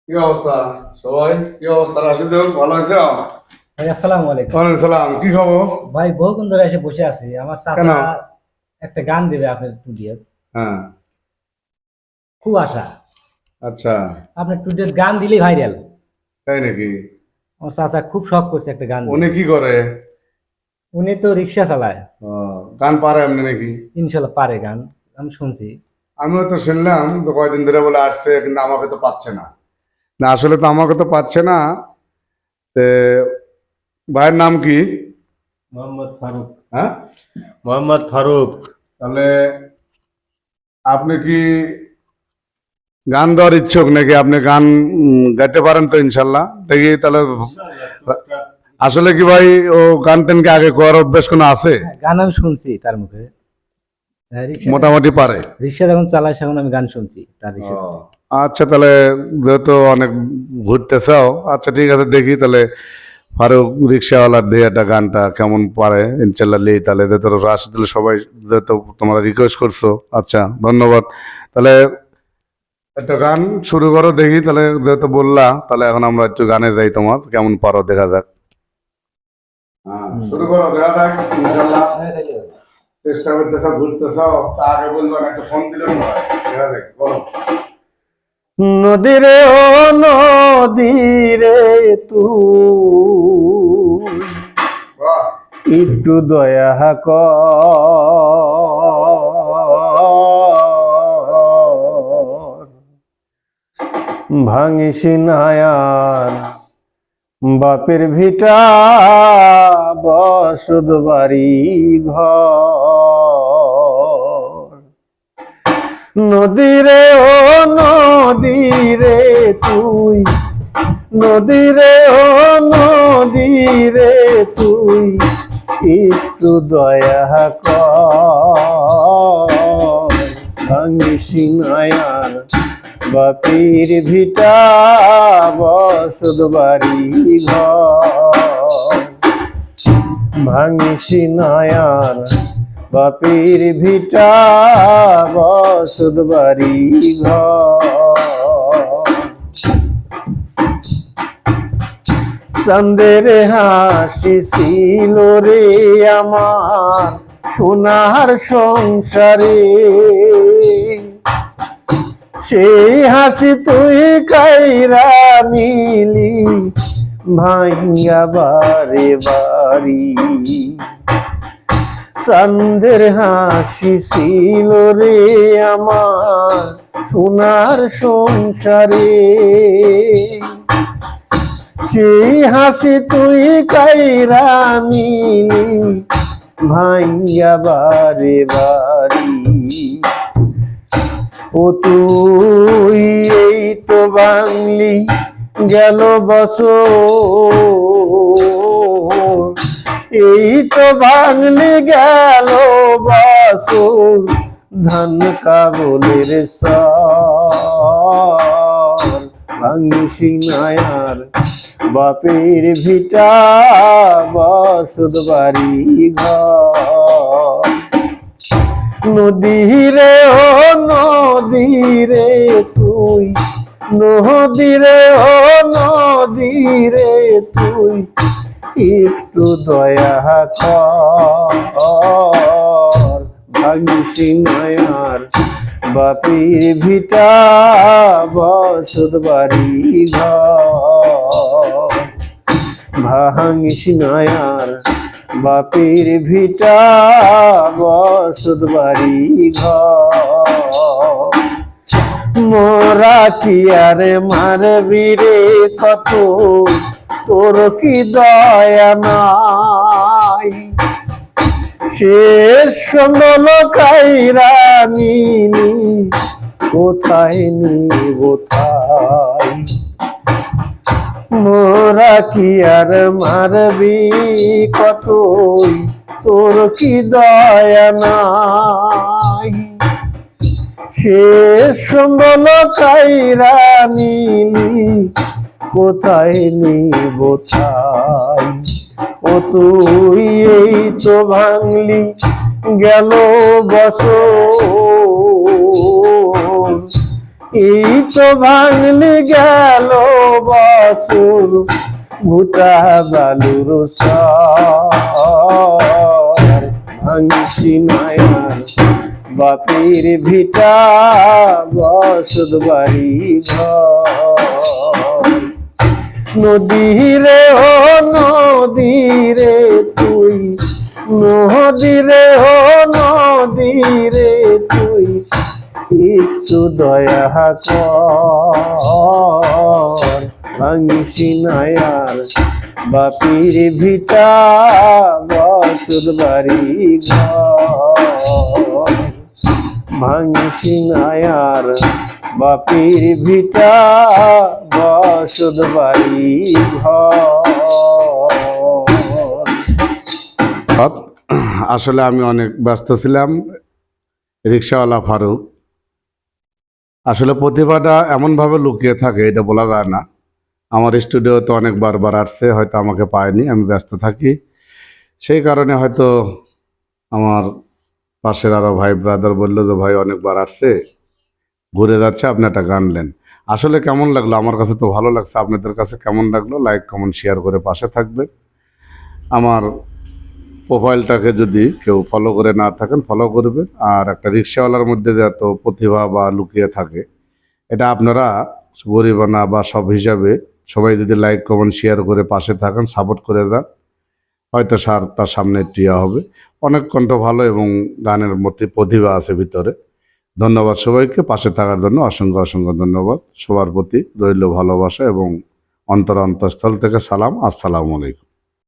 কি অবস্থা? সবাই কি অবস্থা? রাশিদুল ভালো আছে? ভাই আসসালামু আলাইকুম। ওয়ালাইকুম সালাম। কি খবর? ভাই বহুক্ষণ ধরে এসে বসে আছি, আমার কেন? চাচা একটা গান দেবে আপনার স্টুডিও, হ্যাঁ। খুব আশা আচ্ছা। আপনার স্টুডিও গান দিলেই ভাইরাল। তাই নাকি? আমার চাচা খুব শখ করছে একটা গান উনি দেবে। কি করে? উনি তো রিক্সা চালায়। ও, গান পারে এমনি নাকি? ইনশাল্লাহ পারে গান, আমি শুনছি। আমিও তো শুনলাম তো কয়দিন ধরে বলে আসছে, কিন্তু আমাকে তো পাচ্ছে না। না, আসলে তো আমাকে তো পাচ্ছে না। তে ভাইয়ের নাম কি? মোহাম্মদ ফারুক। হ্যাঁ। মোহাম্মদ ফারুক। তাহলে আপনি কি গান দেওয়ার ইচ্ছুক নাকি? আপনি গান গাইতে পারেন তো ইনশাল্লাহ? দেখি তাহলে। আসলে কি ভাই, ও গান টান কি আগে করার অভ্যাস কোনো আছে? হ্যাঁ, গান আমি শুনছি তার মুখে। হ্যাঁ, মোটামুটি পারে। রিক্সা যখন চালায় সেখন আমি গান শুনছি তার ও, রিক্সা। আচ্ছা তাহলে যেহেতু অনেক ঘুরতে চাও, আচ্ছা ঠিক আছে, দেখি তাহলে ফারুক রিক্সাওয়ালার দিয়ে একটা গানটা কেমন পারে ইনশাল্লাহ লি, তাহলে যেহেতু রাশিদুল সবাই যেহেতু তোমরা রিকোয়েস্ট করছো, আচ্ছা ধন্যবাদ। তাহলে একটা গান শুরু করো দেখি, তাহলে যেহেতু বললা, তাহলে এখন আমরা একটু গানে যাই, তোমার কেমন পারো দেখা যাক। হ্যাঁ, শুরু করো, দেখা যাক ইনশাল্লাহ। চেষ্টা করতেছ, ঘুরতেছ, তা আগে বলবো না, একটা ফোন দিলে দেখা যাক, বলো। নদীরে ও নদীরে তুই বাহ। একটু দয়া কর, ভাঙিস নায়ার বাপের ভিটা বসত বাড়ি ঘর। নদীরে ও নদীরে তুই, নদীরে ও নদীরে তুই একটু দয়া কর, ভাঙিস নায়ার বাপির ভিটা বসত বাড়ি ঘর। ভাঙিস নায়ার বাপির ভিটা বসত বাড়ি ঘর। চাঁদের হাসি ছিল রে আমার সোনার সংসারে, সেই হাসি তুই কাইরা নিলি ভাইয়া বারে বাড়ি। চাঁদের হাসি ছিল রে আমার সোনার সংসারে, সেই হাসি তুই কাইরা নিলি ভাইয়া বারে বাড়ি। ও তুই এই তো বাংলি গেল বছর, এই তো বাংলি গেল বছর, ধান কাবলের সর। ভাঙিস নায়ার বাপের ভিটা বসত বাড়ি ঘর। নদীরে ও নদীরে তুই, নদীরে ও নদীরে তুই একটু দয়া কর, ভাঙিস নায়ার বাপির ভিটা বসত বাড়ি ঘর। ভাঙিস নায়ার বাপির ভিটা বসত বাড়ি ঘর। মোরা কি আর মারবি রে কত, তোর কি দয়া নাই, শেষ সমল কাইরা নিলি কোথায় নিব ঠাই। মোরা কি আর মারবি কতই, তোর কি দয়া নাই, শেষ সম্বল কাইরা নিলি কোথায় নিব ঠাই। ও তুই এই তো ভাঙলি গেল বছর, এই তো ভাঙলি গেল বছর ভুটা বালুর সর ভাঙছি নয়ার বাপের ভিটা বসত বাড়ি ঘর নদীরে ও নদীরে তুই নদীরে ও নদীরে তুই একটু দয়া কর ভাঙছি নয়ার বাপের ভিটা বসত বাড়ি ঘর ভাঙছি নয়ার বাপের ভিটা বসত বাড়ি ঘর। আসলে আমি অনেক ব্যস্ত ছিলাম। রিক্সাওয়ালা ফারুক আসলে প্রতিভাটা এমনভাবে লুকিয়ে থাকে, এটা বলা যায় না। আমার স্টুডিওতে অনেক বারবার আসছে, হয়তো আমাকে পায়নি, আমি ব্যস্ত থাকি, সেই কারণে হয়তো আমার পাশের আরো ভাই ব্রাদার বললো যে ভাই অনেকবার আসছে, ঘুরে যাচ্ছে, আপনি একটা গান নেন। আসলে কেমন লাগলো? আমার কাছে তো ভালো লাগছে। আপনাদের কাছে কেমন লাগলো? লাইক কমেন্ট শেয়ার করে পাশে থাকবেন। আমার প্রোফাইলটাকে যদি কেউ ফলো করে না থাকেন ফলো করবেন। আর একটা রিক্সাওয়ালার মধ্যে যে এত প্রতিভা বা লুকিয়ে থাকে, এটা আপনারা গরিবানা বা সব হিসাবে সবাই যদি লাইক কমেন্ট শেয়ার করে পাশে থাকেন, সাপোর্ট করে যান, হয়তো তার সামনে টিয়া হবে। অনেক কণ্ঠ ভালো এবং গানের মধ্যে প্রতিভা আছে ভিতরে। ধন্যবাদ সবাইকে পাশে থাকার জন্য, অসংখ্য অসংখ্য ধন্যবাদ। সবার প্রতি রইল ভালোবাসা এবং অন্তরস্থল থেকে সালাম। আসসালামু আলাইকুম।